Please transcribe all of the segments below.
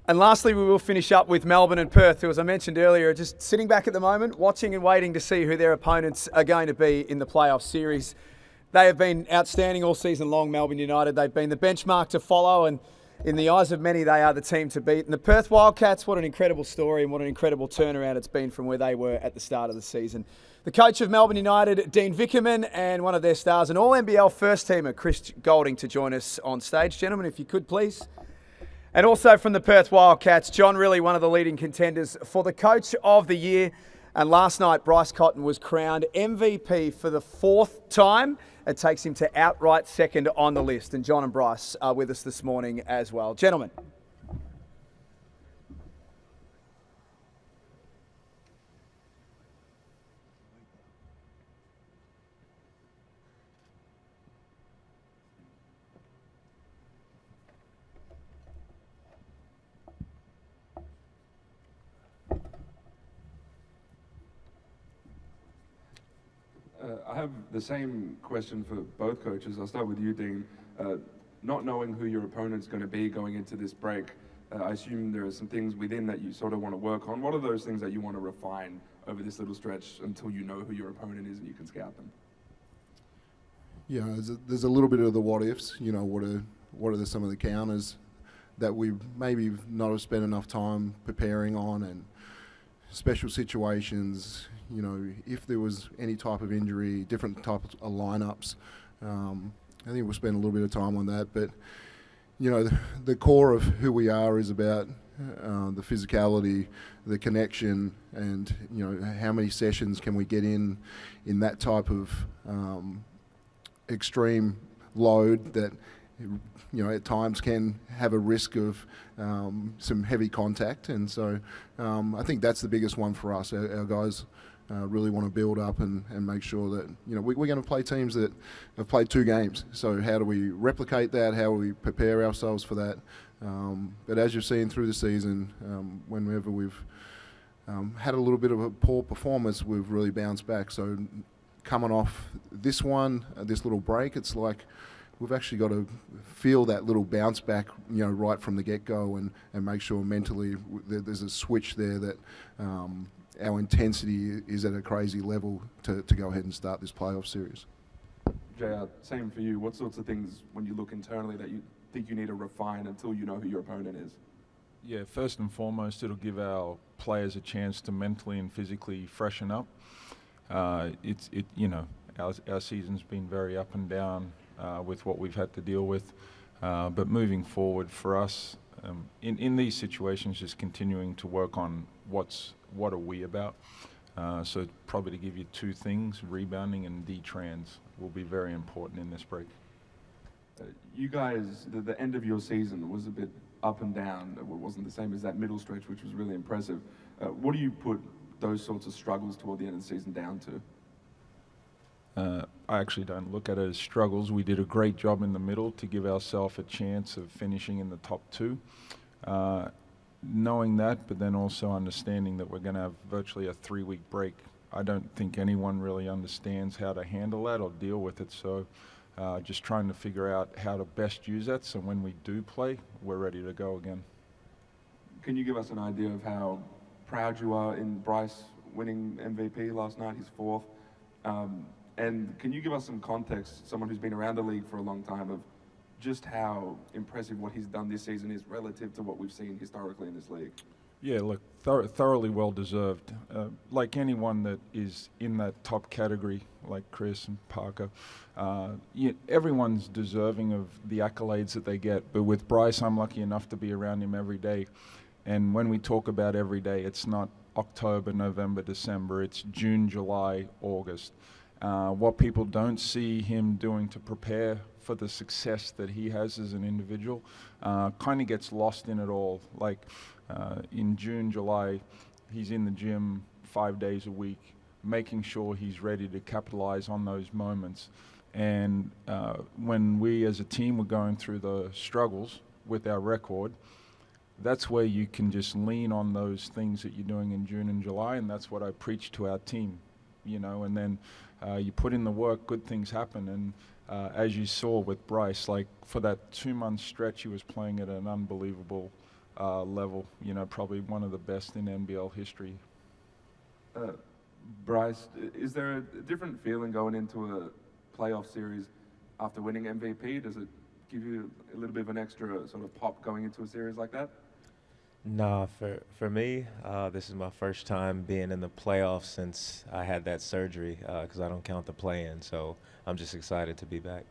And lastly, we will finish up with Melbourne and Perth, who, as I mentioned earlier, are just sitting back at the moment, watching and waiting to see who their opponents are going to be in the playoff series. They have been outstanding all season long, Melbourne United. They've been the benchmark to follow, and in the eyes of many, they are the team to beat. And the Perth Wildcats, what an incredible story and what an incredible turnaround it's been from where they were at the start of the season. The coach of Melbourne United, Dean Vickerman, and one of their stars, an all-NBL first-teamer, Chris Golding, to join us on stage. Gentlemen, if you could, please. And also from the Perth Wildcats, John Rillie, one of the leading contenders for the Coach of the Year. And last night, Bryce Cotton was crowned MVP for the fourth time. It takes him to outright second on the list. And John and Bryce are with us this morning as well. Gentlemen. I have the same question for both coaches. I'll start with you, Dean. Not knowing who your opponent's going to be going into this break, I assume there are some things within that you sort of want to work on. What are those things that you want to refine over this little stretch until you know who your opponent is and you can scout them? Yeah, there's a little bit of the what ifs. You know, what are some of the counters that we maybe not have spent enough time preparing on, and special situations. You know, if there was any type of injury, different types of lineups. I think we'll spend a little bit of time on that. But you know, the core of who we are is about the physicality, the connection, and you know, how many sessions can we get in that type of extreme load that, you know, at times can have a risk of some heavy contact. And so I think that's the biggest one for us. Our guys really want to build up and make sure that, you know, we're going to play teams that have played 2 games. So how do we replicate that? How do we prepare ourselves for that? But as you've seen through the season, whenever we've had a little bit of a poor performance, we've really bounced back. So coming off this one, this little break, it's like we've actually got to feel that little bounce back, you know, right from the get-go, and make sure mentally there's a switch there that our intensity is at a crazy level to go ahead and start this playoff series. JR, same for you. What sorts of things, when you look internally, that you think you need to refine until you know who your opponent is? Yeah, first and foremost, it'll give our players a chance to mentally and physically freshen up. You know, our season's been very up and down with what we've had to deal with, but moving forward for us, in these situations, just continuing to work on what are we about. So probably to give you 2 things, rebounding and D-trans will be very important in this break. You guys, the end of your season was a bit up and down. It wasn't the same as that middle stretch, which was really impressive. What do you put those sorts of struggles toward the end of the season down to? I actually don't look at it as struggles. We did a great job in the middle to give ourselves a chance of finishing in the top 2. Knowing that, but then also understanding that we're going to have virtually a 3-week break. I don't think anyone really understands how to handle that or deal with it. So just trying to figure out how to best use that, so when we do play, we're ready to go again. Can you give us an idea of how proud you are in Bryce winning MVP last night, his 4th? And can you give us some context, someone who's been around the league for a long time, of just how impressive what he's done this season is relative to what we've seen historically in this league? Yeah, look, thoroughly well-deserved. Like anyone that is in that top category, like Chris and Parker, everyone's deserving of the accolades that they get. But with Bryce, I'm lucky enough to be around him every day. And when we talk about every day, it's not October, November, December, it's June, July, August. What people don't see him doing to prepare for the success that he has as an individual kind of gets lost in it all. Like in June, July, he's in the gym 5 days a week, making sure he's ready to capitalize on those moments. And when we as a team were going through the struggles with our record, that's where you can just lean on those things that you're doing in June and July, and that's what I preach to our team, you know. And then you put in the work, good things happen. And as you saw with Bryce, like for that 2-month stretch, he was playing at an unbelievable level. You know, probably one of the best in NBL history. Bryce, is there a different feeling going into a playoff series after winning MVP? Does it give you a little bit of an extra sort of pop going into a series like that? Nah, for me, this is my first time being in the playoffs since I had that surgery, because I don't count the play-in. So I'm just excited to be back.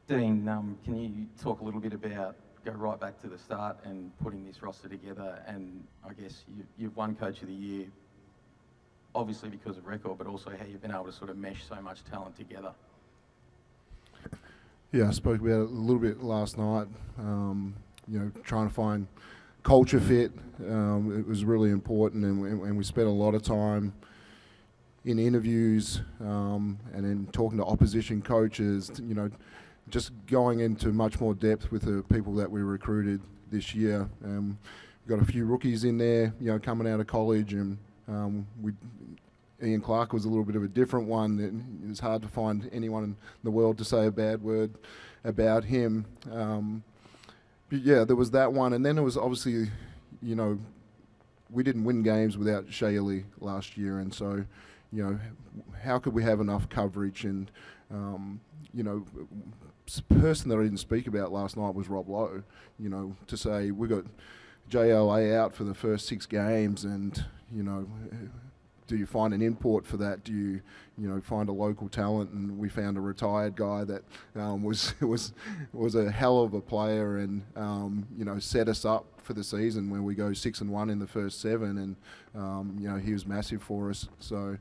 Dean, can you talk a little bit about, go right back to the start and putting this roster together, and I guess you've won Coach of the Year, obviously because of record, but also how you've been able to sort of mesh so much talent together? Yeah, I spoke about it a little bit last night. You know, trying to find culture fit. It was really important, and we spent a lot of time in interviews and then talking to opposition coaches. You know, just going into much more depth with the people that we recruited this year. We've got a few rookies in there, you know, coming out of college, and Ian Clark was a little bit of a different one. It was hard to find anyone in the world to say a bad word about him. But yeah, there was that one, and then it was obviously, you know, we didn't win games without Shaylee last year, and so, you know, how could we have enough coverage? And you know, person that I didn't speak about last night was Rob Lowe. You know, to say we got JLA out for the first 6 games, and you know, do you find an import for that? Do you know, find a local talent? And we found a retired guy that was a hell of a player, and you know, set us up for the season where we go 6-1 in the first 7, and you know, he was massive for us. So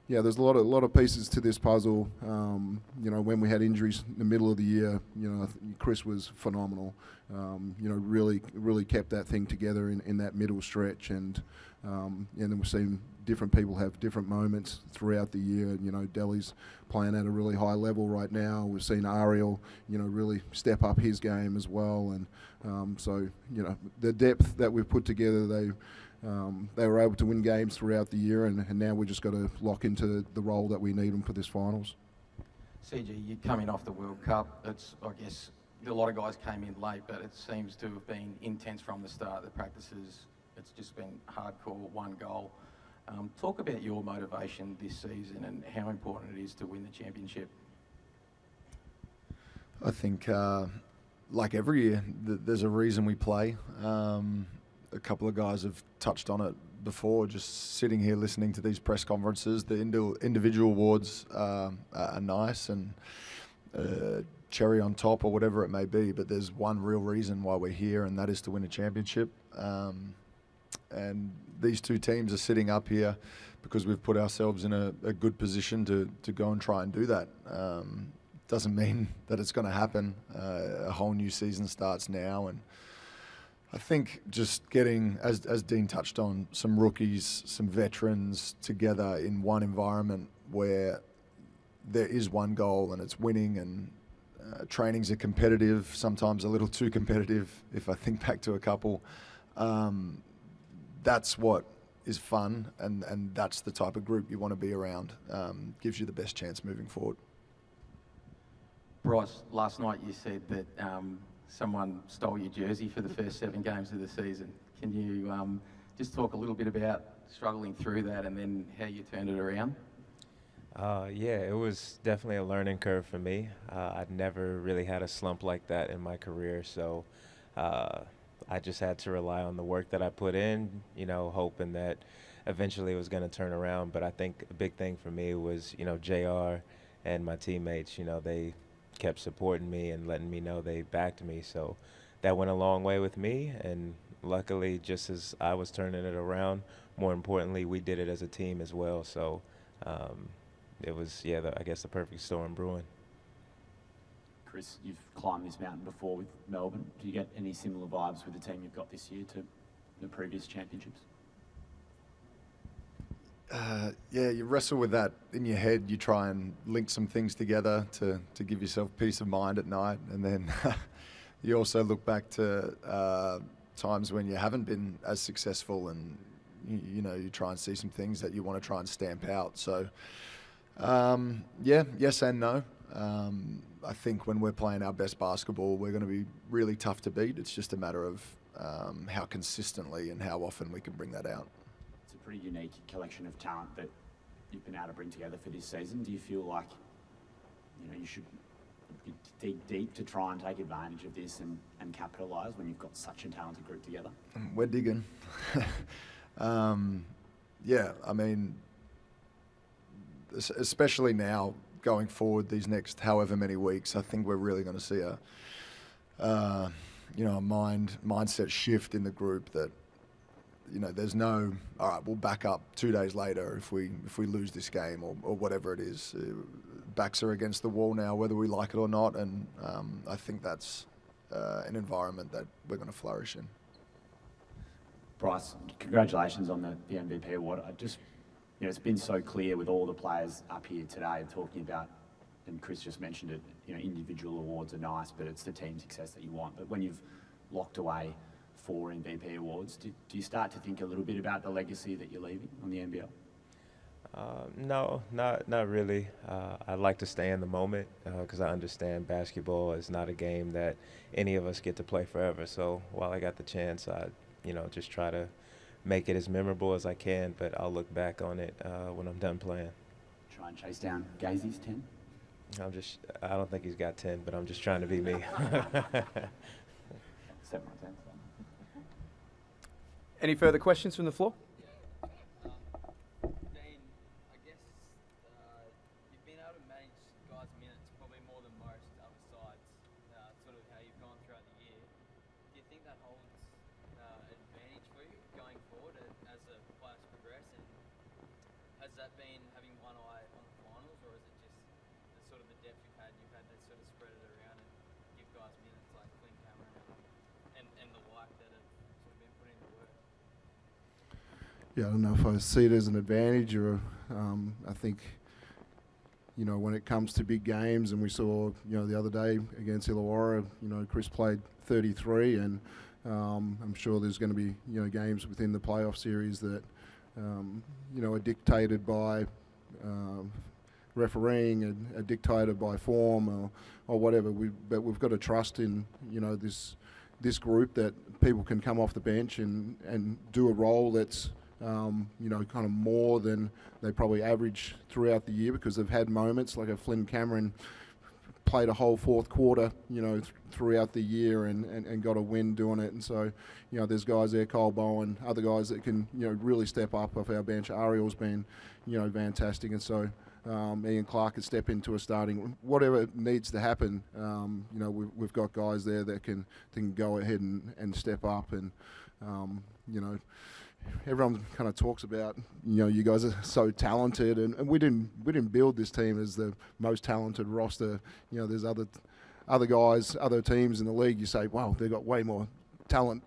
yeah, there's a lot of pieces to this puzzle. You know, when we had injuries in the middle of the year, you know, Chris was phenomenal. You know, really kept that thing together in that middle stretch, and then we've seen different people have different moments throughout the year. You know, Delhi's playing at a really high level right now. We've seen Ariel, you know, really step up his game as well, and so you know, the depth that we've put together, they were able to win games throughout the year, and now we've just got to lock into the role that we need them for this finals. CG, you're coming off the World Cup. It's, I guess, a lot of guys came in late, but it seems to have been intense from the start. The practices, it's just been hardcore, one goal. Talk about your motivation this season and how important it is to win the championship. I think, like every year, there's a reason we play. A couple of guys have touched on it before, just sitting here listening to these press conferences. The individual awards are nice and cherry on top or whatever it may be, but there's one real reason why we're here, and that is to win a championship. And these two teams are sitting up here because we've put ourselves in a good position to go and try and do that. Doesn't mean that it's going to happen. A whole new season starts now, and I think just getting, as Dean touched on, some rookies, some veterans together in one environment where there is one goal and it's winning, and trainings are competitive, sometimes a little too competitive if I think back to a couple. That's what is fun, and that's the type of group you want to be around. Gives you the best chance moving forward. Bryce, last night you said that someone stole your jersey for the first 7 games of the season. Can you just talk a little bit about struggling through that and then how you turned it around? Yeah, it was definitely a learning curve for me. I'd never really had a slump like that in my career, so I just had to rely on the work that I put in, you know, hoping that eventually it was going to turn around. But I think a big thing for me was, you know, JR and my teammates, you know, they kept supporting me and letting me know they backed me. So that went a long way with me. And luckily, just as I was turning it around, more importantly, we did it as a team as well. So it was, yeah, I guess the perfect storm brewing. Chris, you've climbed this mountain before with Melbourne. Do you get any similar vibes with the team you've got this year to the previous championships? Yeah, you wrestle with that in your head. You try and link some things together to give yourself peace of mind at night. And then you also look back to times when you haven't been as successful, and you know, you try and see some things that you want to try and stamp out. So yeah, yes and no. I think when we're playing our best basketball, we're going to be really tough to beat. It's just a matter of how consistently and how often we can bring that out. It's a pretty unique collection of talent that you've been able to bring together for this season. Do you feel like, you should dig deep to try and take advantage of this and capitalise when you've got such a talented group together? We're digging. Yeah, I mean, especially now going forward these next however many weeks, I think we're really going to see a mindset shift in the group that, there's no, all right, we'll back up 2 days later if we lose this game or whatever it is. Backs are against the wall now, whether we like it or not, and I think that's an environment that we're going to flourish in. Bryce, congratulations on the MVP award. It's been so clear with all the players up here today talking about, and Chris just mentioned it, individual awards are nice, but it's the team success that you want. But when you've locked away 4 MVP awards, do you start to think a little bit about the legacy that you're leaving on the NBL? No, not really. I'd like to stay in the moment because I understand basketball is not a game that any of us get to play forever. So while I got the chance, I just try to make it as memorable as I can, but I'll look back on it when I'm done playing. Try and chase down Gazy's 10? I don't think he's got 10, but I'm just trying to be me. 7 or 10. Any further questions from the floor? Dean, I guess you've been able to manage guys' minutes probably more than most other sides, sort of how you've gone throughout the year. Do you think that holds an advantage for you going forward as the players progress? And has that been having one eye on the finals, or is it just the sort of the depth you've had to sort of spread it around and give guys minutes like Flynn Cameron and the like that have sort of been put in the work? Yeah, I don't know if I see it as an advantage or I think, when it comes to big games, and we saw, the other day against Illawarra, Chris played 33, and I'm sure there's going to be, games within the playoff series that, are dictated by refereeing and are dictated by form or whatever. But we've got to trust in, this group that people can come off the bench and do a role that's kind of more than they probably average throughout the year, because they've had moments like a Flynn Cameron played a whole fourth quarter, throughout the year and got a win doing it. And so, there's guys there, Cole Bowen, other guys that can, really step up off our bench. Ariel's been, fantastic. And so, Ian Clark could step into a starting, whatever needs to happen. We've got guys there that can go ahead and step up. And, everyone kind of talks about, you guys are so talented, and we didn't build this team as the most talented roster. There's other guys, other teams in the league. You say, wow, they've got way more talent,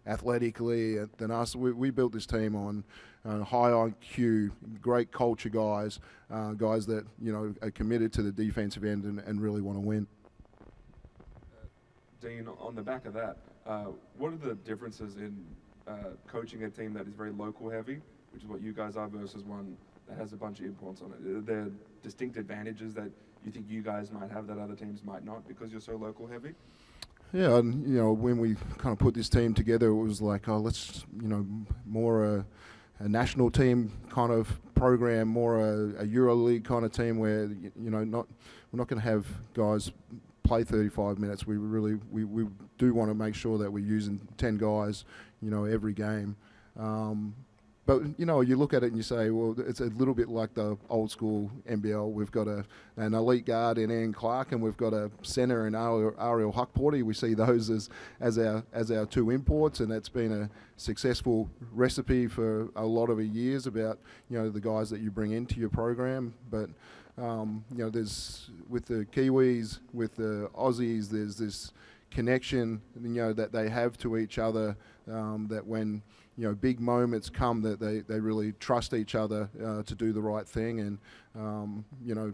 athletically than us. We built this team on high IQ, great culture guys, guys that are committed to the defensive end and really want to win. Dean, on the back of that, what are the differences in coaching a team that is very local heavy, which is what you guys are, versus one that has a bunch of imports on it? Are there distinct advantages that you think you guys might have that other teams might not because you're so local heavy? Yeah, and when we kind of put this team together, it was like, let's more a national team kind of program, more a EuroLeague kind of team where we're not going to have guys play 35 minutes. We do want to make sure that we're using 10 guys, every game. But you look at it and you say, well, it's a little bit like the old school NBL. We've got an elite guard in Ian Clark, and we've got a centre in Ariel Huckporty. We see those as our 2 imports, and that's been a successful recipe for a lot of years about the guys that you bring into your program. But there's, with the Kiwis, with the Aussies, there's this connection that they have to each other, that when big moments come, that they really trust each other to do the right thing, and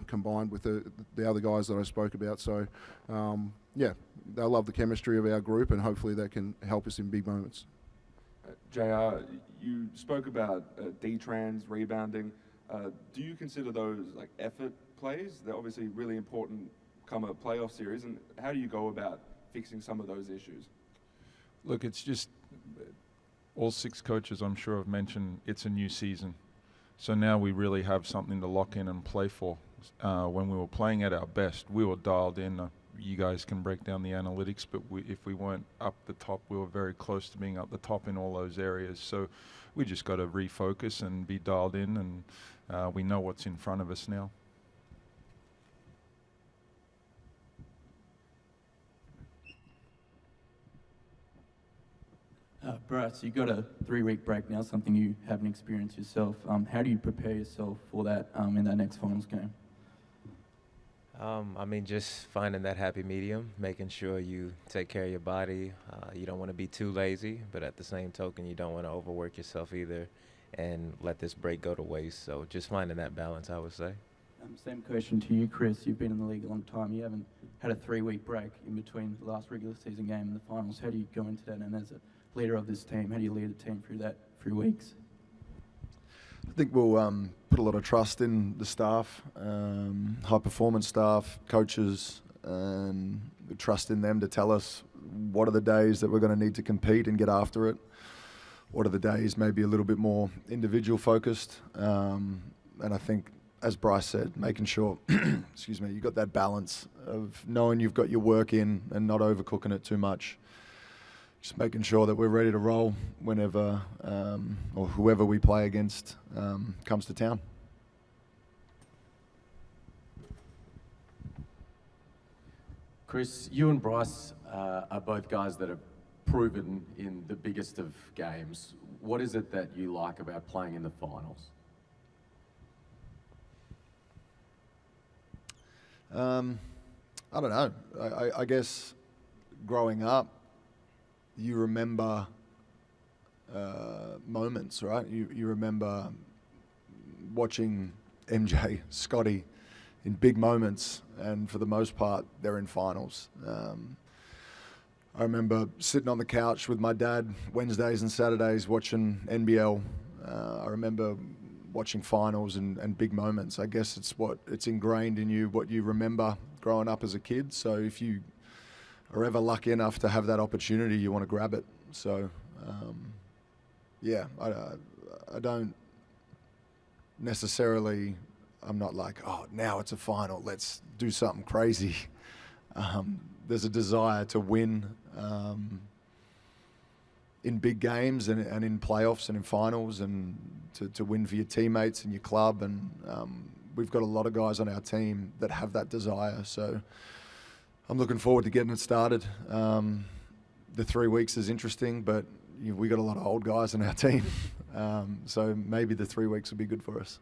combined with the other guys that I spoke about. So they love the chemistry of our group, and hopefully that can help us in big moments. JR, you spoke about D-trans, rebounding. Do you consider those like effort plays? They're obviously really important come a playoff series, and how do you go about fixing some of those issues? Look, it's just all 6 coaches, I'm sure, have mentioned it's a new season. So now we really have something to lock in and play for. When we were playing at our best, we were dialed in. You guys can break down the analytics, but if we weren't up the top, we were very close to being up the top in all those areas. So we just got to refocus and be dialed in, and we know what's in front of us now. Bryce, you've got a 3-week break now, something you haven't experienced yourself. How do you prepare yourself for that in that next finals game? I mean, just finding that happy medium, making sure you take care of your body. You don't want to be too lazy, but at the same token, you don't want to overwork yourself either and let this break go to waste. So just finding that balance, I would say. Same question to you, Chris. You've been in the league a long time. You haven't had a 3-week break in between the last regular season game and the finals. How do you go into that? And as a leader of this team, how do you lead the team through that 3 weeks? I think we'll put a lot of trust in the staff, high performance staff, coaches, and trust in them to tell us what are the days that we're going to need to compete and get after it. What are the days maybe a little bit more individual focused. And I think, as Bryce said, making sure, excuse me, you got that balance of knowing you've got your work in and not overcooking it too much. Just making sure that we're ready to roll whenever or whoever we play against comes to town. Chris, you and Bryce are both guys that have proven in the biggest of games. What is it that you like about playing in the finals? I don't know. I guess growing up, you remember moments, right? You remember watching MJ, Scotty in big moments, and for the most part, they're in finals. I remember sitting on the couch with my dad Wednesdays and Saturdays watching NBL. I remember watching finals and big moments. I guess it's ingrained in you, what you remember growing up as a kid. So if you are ever lucky enough to have that opportunity, you want to grab it. So, yeah, I don't necessarily, I'm not like, oh, now it's a final, let's do something crazy. There's a desire to win in big games and in playoffs and in finals, and to win for your teammates and your club. And we've got a lot of guys on our team that have that desire. So I'm looking forward to getting it started. The 3 weeks is interesting, but we got a lot of old guys on our team. So maybe the 3 weeks will be good for us.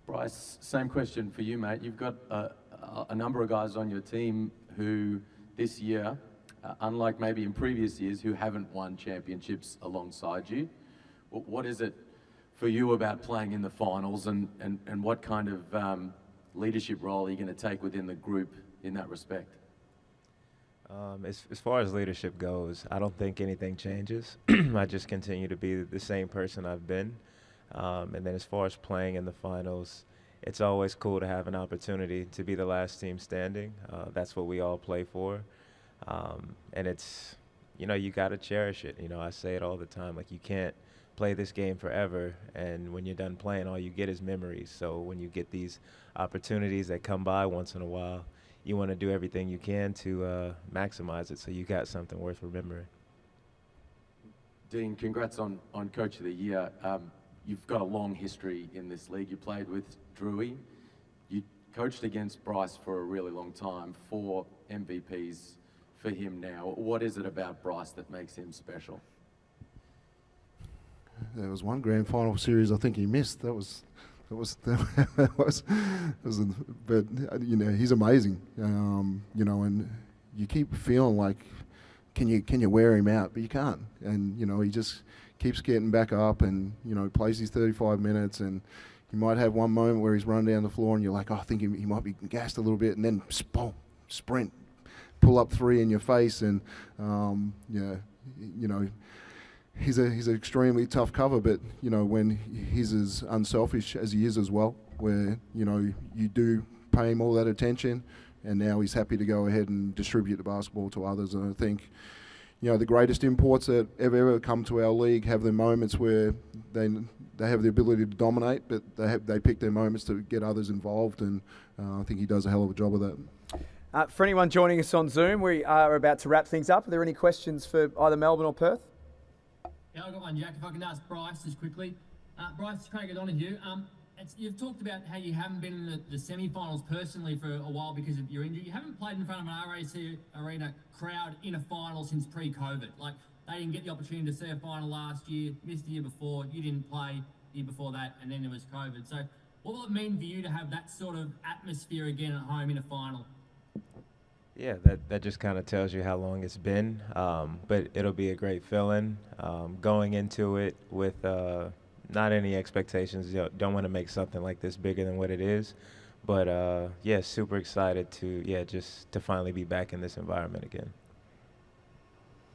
Bryce, same question for you, mate. You've got a number of guys on your team who this year, unlike maybe in previous years, who haven't won championships alongside you. What is it for you about playing in the finals, and what kind of leadership role are you going to take within the group in that respect? As far as leadership goes, I don't think anything changes. I just continue to be the same person I've been. And then as far as playing in the finals, it's always cool to have an opportunity to be the last team standing. That's what we all play for. And it's, you got to cherish it. I say it all the time, like, you can't play this game forever, and when you're done playing, all you get is memories. So when you get these opportunities that come by once in a while, you want to do everything you can to maximize it so you got something worth remembering. Dean, congrats on Coach of the Year. You've got a long history in this league. You played with Drewy. You coached against Bryce for a really long time. 4 MVPs for him now. What is it about Bryce that makes him special? There was one grand final series I think he missed. But he's amazing. And you keep feeling like, can you wear him out? But you can't. And he just keeps getting back up, and plays his 35 minutes, and you might have one moment where he's run down the floor and you're like, oh, I think he might be gassed a little bit, and then sprint, pull up 3 in your face. And he's an extremely tough cover, but when he's as unselfish as he is as well, where you do pay him all that attention, and now he's happy to go ahead and distribute the basketball to others. And I think, the greatest imports that have ever come to our league have their moments where they have the ability to dominate, but they pick their moments to get others involved, and I think he does a hell of a job of that. For anyone joining us on Zoom, we are about to wrap things up. Are there any questions for either Melbourne or Perth? Yeah, I've got one, Jack. If I can ask Bryce just quickly. Bryce, Craig O'Donoghue, you've talked about how you haven't been in the semi-finals personally for a while because of your injury. You haven't played in front of an RAC Arena crowd in a final since pre-COVID. Like, they didn't get the opportunity to see a final last year, missed the year before, you didn't play the year before that, and then there was COVID. So what will it mean for you to have that sort of atmosphere again at home in a final? Yeah, that just kind of tells you how long it's been, but it'll be a great feeling. Going into it with not any expectations, don't want to make something like this bigger than what it is, but yeah, super excited just to finally be back in this environment again.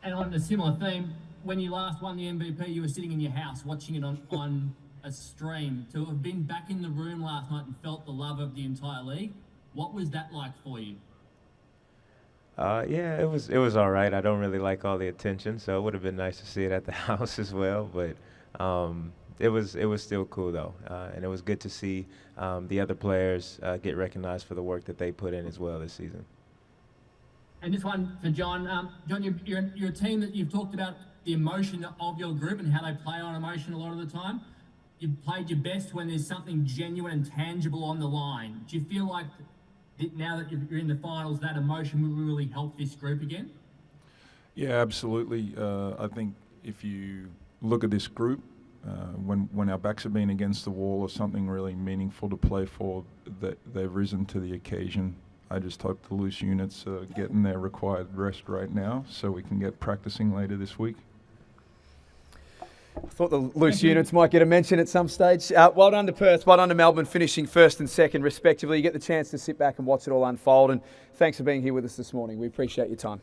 And on a similar theme, when you last won the MVP, you were sitting in your house watching it on a stream. To have been back in the room last night and felt the love of the entire league, what was that like for you? Yeah, it was all right. I don't really like all the attention, so it would have been nice to see it at the house as well. But it was still cool though, and it was good to see the other players get recognized for the work that they put in as well this season. And this one for John. John, you're a team that you've talked about the emotion of your group and how they play on emotion a lot of the time. You've played your best when there's something genuine and tangible on the line. Do you feel like now that you're in the finals, that emotion will really help this group again? Yeah, absolutely. I think if you look at this group, when our backs have been against the wall or something really meaningful to play for, they've risen to the occasion. I just hope the loose units are getting their required rest right now so we can get practicing later this week. I thought the loose units might get a mention at some stage. Well done to Perth, well done to Melbourne, finishing first and second respectively. You get the chance to sit back and watch it all unfold, and thanks for being here with us this morning. We appreciate your time.